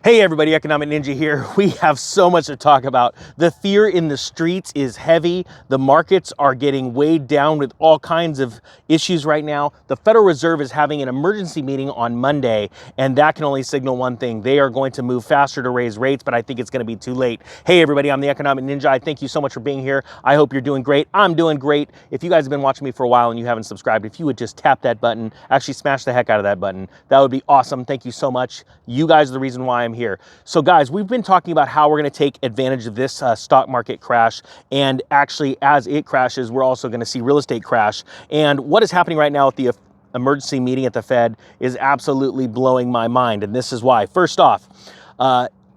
Hey everybody, Economic Ninja here. We have so much to talk about. The fear in the streets is heavy. The markets are getting weighed down with all kinds of issues right now. The Federal Reserve is having an emergency meeting on Monday, and that can only signal one thing. They are going to move faster to raise rates, but I think it's going to be too late. Hey everybody, I'm the Economic Ninja. I thank you so much for being here. I hope you're doing great. I'm doing great. If you guys have been watching me for a while and you haven't subscribed, if you would just tap that button, actually smash the heck out of that button, that would be awesome. Thank you so much. You guys are the reason why I'm here. So guys, we've been talking about how we're going to take advantage of this stock market crash, and actually as it crashes, we're also going to see real estate crash. And what is happening right now at the emergency meeting at the Fed is absolutely blowing my mind, and this is why. First off,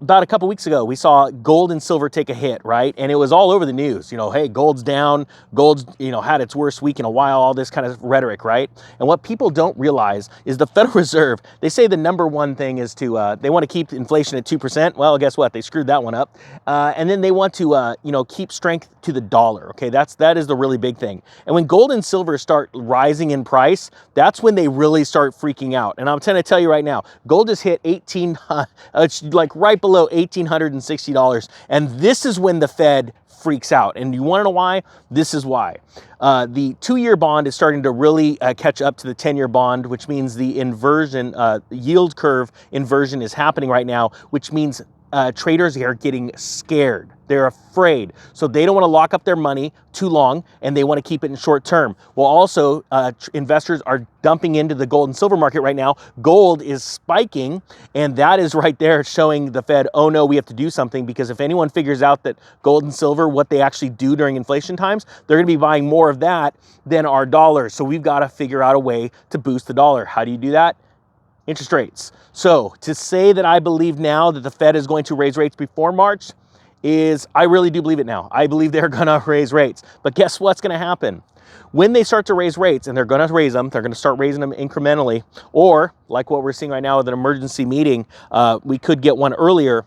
about a couple weeks ago, we saw gold and silver take a hit, right? And it was all over the news. You know, hey, gold's down, gold's, had its worst week in a while, all this kind of rhetoric, right? And what people don't realize is the Federal Reserve, they say the number one thing is to, they want to keep inflation at 2%. Well, guess what? They screwed that one up. And then they want to, keep strength to the dollar. Okay, that is the really big thing. And when gold and silver start rising in price, that's when they really start freaking out. And I'm trying to tell you right now, gold just hit it's like right below $1,860. And this is when the Fed freaks out. And you want to know why? This is why. The 2-year bond is starting to really catch up to the 10-year bond, which means the inversion, yield curve inversion is happening right now, which means traders are getting scared. They're afraid. So they don't want to lock up their money too long, and they want to keep it in short term. Well, also, investors are dumping into the gold and silver market right now. Gold is spiking, and that is right there showing the Fed, oh no, we have to do something, because if anyone figures out that gold and silver, what they actually do during inflation times, they're going to be buying more of that than our dollars. So we've got to figure out a way to boost the dollar. How do you do that? Interest rates. So to say that I believe now that the Fed is going to raise rates before March I really do believe it now. I believe they're going to raise rates. But guess what's going to happen? When they start to raise rates, and they're going to raise them, they're going to start raising them incrementally, or like what we're seeing right now with an emergency meeting, we could get one earlier.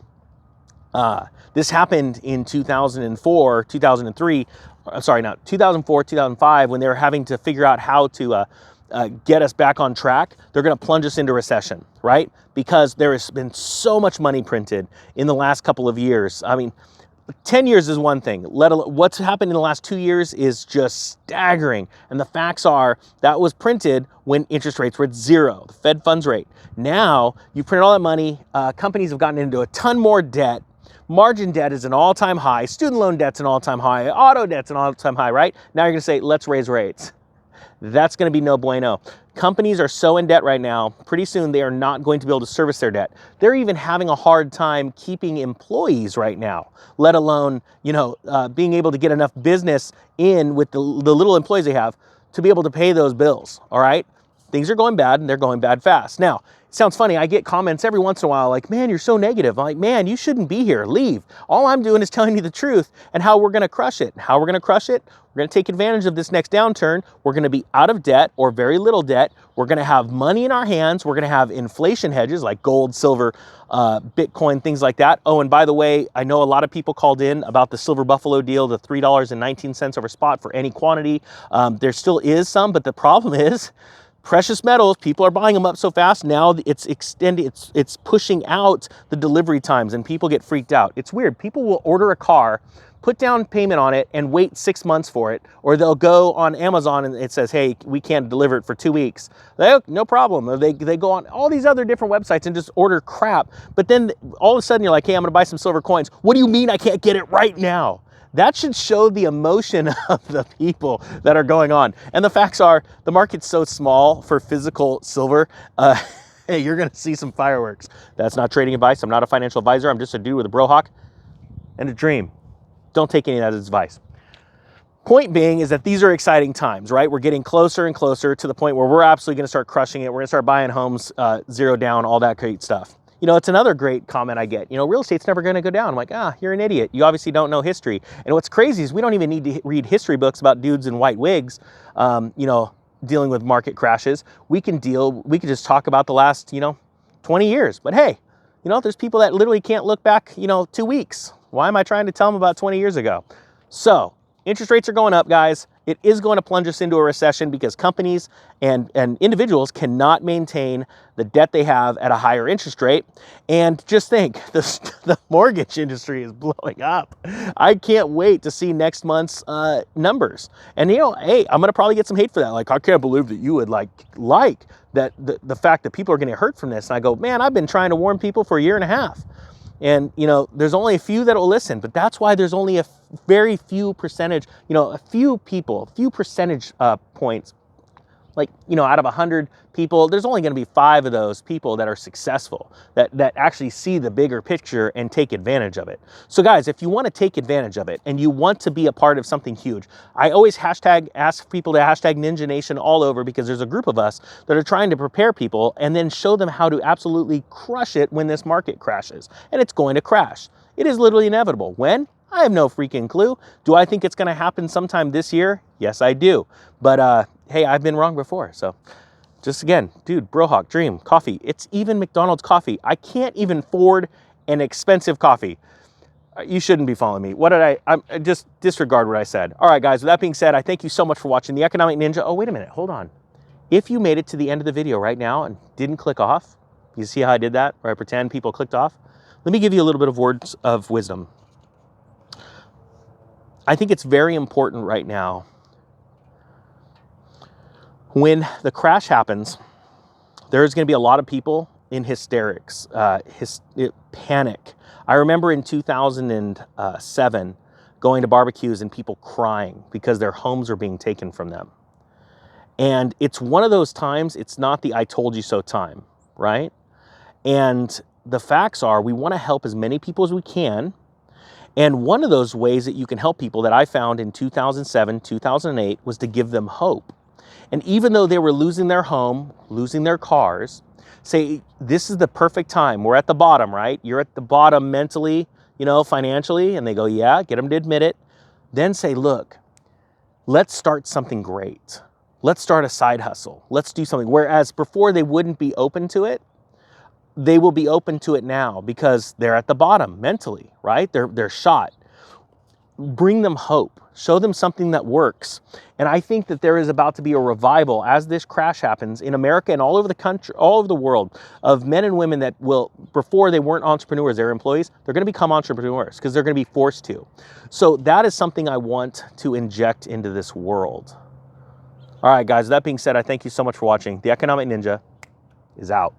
This happened in 2004, 2003, sorry, not 2004, 2005, when they were having to figure out how to get us back on track. They're going to plunge us into recession, right? Because there has been so much money printed in the last couple of years. I mean, 10 years is one thing. What's happened in the last 2 years is just staggering. And the facts are that was printed when interest rates were at zero, the Fed funds rate. Now you print all that money. Companies have gotten into a ton more debt. Margin debt is an all-time high. Student loan debt's an all-time high. Auto debt's an all-time high, right? Now you're going to say, let's raise rates. That's going to be no bueno. Companies are so in debt right now, pretty soon they are not going to be able to service their debt. They're even having a hard time keeping employees right now, let alone, being able to get enough business in with the little employees they have to be able to pay those bills, all right? Things are going bad, and they're going bad fast. Now, it sounds funny. I get comments every once in a while like, man, you're so negative. I'm like, man, you shouldn't be here. Leave. All I'm doing is telling you the truth and how we're going to crush it. How we're going to crush it? We're going to take advantage of this next downturn. We're going to be out of debt or very little debt. We're going to have money in our hands. We're going to have inflation hedges like gold, silver, Bitcoin, things like that. Oh, and by the way, I know a lot of people called in about the Silver Buffalo deal, the $3.19 over spot for any quantity. There still is some, but the problem is, precious metals, people are buying them up so fast. Now it's extending, it's pushing out the delivery times, and people get freaked out. It's weird. People will order a car, put down payment on it, and wait 6 months for it. Or they'll go on Amazon and it says, hey, we can't deliver it for 2 weeks. No problem. Or they go on all these other different websites and just order crap. But then all of a sudden you're like, hey, I'm going to buy some silver coins. What do you mean I can't get it right now? That should show the emotion of the people that are going on. And the facts are, the market's so small for physical silver, hey, you're going to see some fireworks. That's not trading advice. I'm not a financial advisor. I'm just a dude with a brohawk and a dream. Don't take any of that as advice. Point being is that these are exciting times, right? We're getting closer and closer to the point where we're absolutely going to start crushing it. We're going to start buying homes, zero down, all that great stuff. It's another great comment I get. Real estate's never going to go down. I'm like, you're an idiot. You obviously don't know history. And what's crazy is we don't even need to read history books about dudes in white wigs, dealing with market crashes. We can just talk about the last, 20 years. But hey, there's people that literally can't look back, 2 weeks. Why am I trying to tell them about 20 years ago? So interest rates are going up, guys. It is going to plunge us into a recession because companies and individuals cannot maintain the debt they have at a higher interest rate. And just think, the mortgage industry is blowing up. I can't wait to see next month's numbers. And, you know, hey, I'm going to probably get some hate for that. Like, I can't believe that you would like that the fact that people are going to hurt from this. And I go, man, I've been trying to warn people for a year and a half. And, you know, there's only a few that will listen, but that's why there's only a very few percentage, you know, a few people, a few percentage points, like, you know, out of 100 people, there's only going to be 5 of those people that are successful, that actually see the bigger picture and take advantage of it. So guys, if you want to take advantage of it and you want to be a part of something huge, I always ask people to hashtag Ninja Nation all over, because there's a group of us that are trying to prepare people and then show them how to absolutely crush it when this market crashes. And it's going to crash. It is literally inevitable. When? I have no freaking clue. Do I think it's going to happen sometime this year? Yes, I do. But hey, I've been wrong before. So just again, dude, Brohawk, Dream, coffee. It's even McDonald's coffee. I can't even afford an expensive coffee. You shouldn't be following me. What did I just disregard what I said. All right, guys, with that being said, I thank you so much for watching the Economic Ninja. Oh, wait a minute. Hold on. If you made it to the end of the video right now and didn't click off, you see how I did that, where I pretend people clicked off? Let me give you a little bit of words of wisdom. I think it's very important right now, when the crash happens, there's going to be a lot of people in hysterics, panic. I remember in 2007 going to barbecues and people crying because their homes are being taken from them. And it's one of those times, it's not the I told you so time, right? And the facts are, we want to help as many people as we can. And one of those ways that you can help people that I found in 2007, 2008 was to give them hope. And even though they were losing their home, losing their cars, say, this is the perfect time. We're at the bottom, right? You're at the bottom mentally, you know, financially. And they go, yeah, get them to admit it. Then say, look, let's start something great. Let's start a side hustle. Let's do something. Whereas before they wouldn't be open to it, they will be open to it now because they're at the bottom mentally, right? They're shot. Bring them hope. Show them something that works. And I think that there is about to be a revival as this crash happens in America and all over the country, all over the world, of men and women that will, before they weren't entrepreneurs, they were employees, they're going to become entrepreneurs because they're going to be forced to. So that is something I want to inject into this world. All right, guys, that being said, I thank you so much for watching. The Economic Ninja is out.